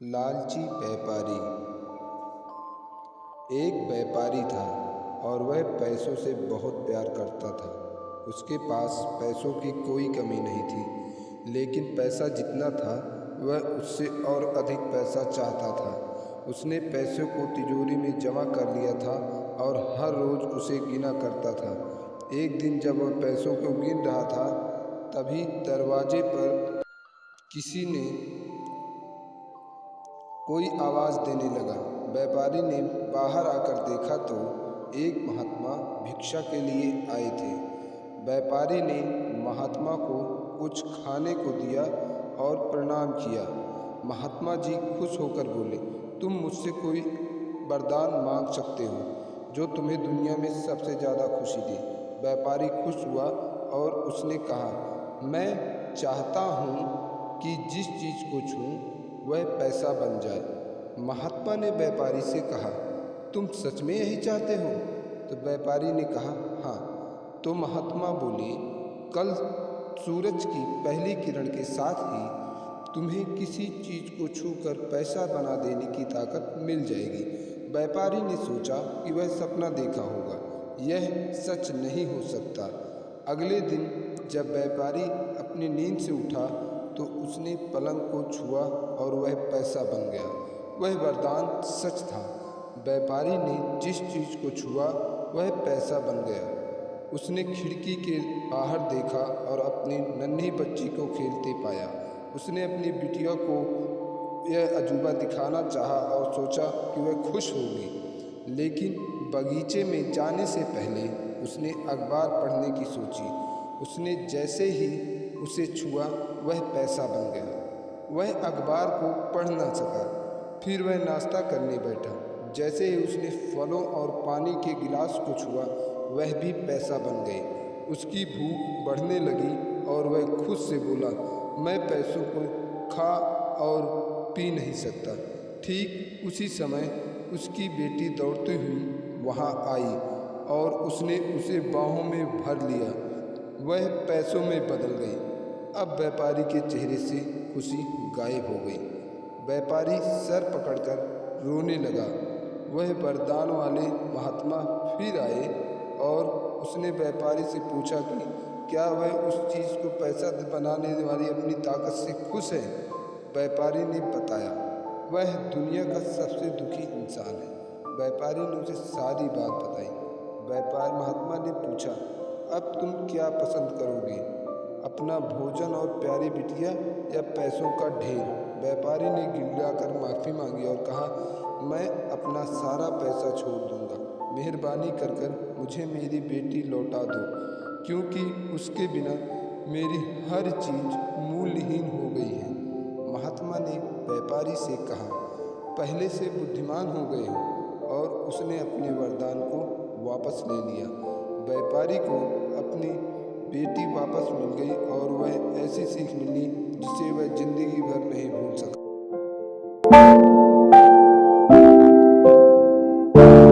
लालची व्यापारी। एक व्यापारी था और वह पैसों से बहुत प्यार करता था। उसके पास पैसों की कोई कमी नहीं थी, लेकिन पैसा जितना था वह उससे और अधिक पैसा चाहता था। उसने पैसों को तिजोरी में जमा कर लिया था और हर रोज़ उसे गिना करता था। एक दिन जब वह पैसों को गिन रहा था, तभी दरवाजे पर किसी ने कोई आवाज़ देने लगा। व्यापारी ने बाहर आकर देखा तो एक महात्मा भिक्षा के लिए आए थे। व्यापारी ने महात्मा को कुछ खाने को दिया और प्रणाम किया। महात्मा जी खुश होकर बोले, तुम मुझसे कोई वरदान मांग सकते हो जो तुम्हें दुनिया में सबसे ज़्यादा खुशी दे। व्यापारी खुश हुआ और उसने कहा, मैं चाहता हूँ कि जिस चीज़ को छूऊं वह पैसा बन जाए। महात्मा ने व्यापारी से कहा, तुम सच में यही चाहते हो? तो व्यापारी ने कहा, हाँ। तो महात्मा बोले, कल सूरज की पहली किरण के साथ ही तुम्हें किसी चीज़ को छूकर पैसा बना देने की ताकत मिल जाएगी। व्यापारी ने सोचा कि वह सपना देखा होगा, यह सच नहीं हो सकता। अगले दिन जब व्यापारी अपनी नींद से उठा तो उसने पलंग को छुआ और वह पैसा बन गया। वह वरदान सच था। व्यापारी ने जिस चीज़ को छुआ वह पैसा बन गया। उसने खिड़की के बाहर देखा और अपनी नन्ही बच्ची को खेलते पाया। उसने अपनी बिटिया को यह अजूबा दिखाना चाहा और सोचा कि वह खुश होगी, लेकिन बगीचे में जाने से पहले उसने अखबार पढ़ने की सोची। उसने जैसे ही उसे छुआ वह पैसा बन गया। वह अखबार को पढ़ ना सका। फिर वह नाश्ता करने बैठा। जैसे ही उसने फलों और पानी के गिलास को छुआ वह भी पैसा बन गए। उसकी भूख बढ़ने लगी और वह खुद से बोला, मैं पैसों को खा और पी नहीं सकता। ठीक उसी समय उसकी बेटी दौड़ती हुई वहाँ आई और उसने उसे बाहों में भर लिया। वह पैसों में बदल गई। अब व्यापारी के चेहरे से खुशी गायब हो गई। व्यापारी सर पकड़कर रोने लगा। वह वरदान वाले महात्मा फिर आए और उसने व्यापारी से पूछा कि क्या वह उस चीज़ को पैसा बनाने वाली अपनी ताकत से खुश है। व्यापारी ने बताया, वह दुनिया का सबसे दुखी इंसान है। व्यापारी ने उसे सारी बात बताई। महात्मा ने पूछा, अब तुम क्या पसंद करोगे, अपना भोजन और प्यारी बिटिया या पैसों का ढेर? व्यापारी ने गिड़गिड़ाकर माफ़ी मांगी और कहा, मैं अपना सारा पैसा छोड़ दूंगा। मेहरबानी कर मुझे मेरी बेटी लौटा दो, क्योंकि उसके बिना मेरी हर चीज़ मूल्यहीन हो गई है। महात्मा ने व्यापारी से कहा, पहले से बुद्धिमान हो गए हो, और उसने अपने वरदान को वापस ले लिया। व्यापारी को अपनी बेटी वापस मिल गई और वह ऐसी सीख मिली जिसे वह जिंदगी भर नहीं भूल सका।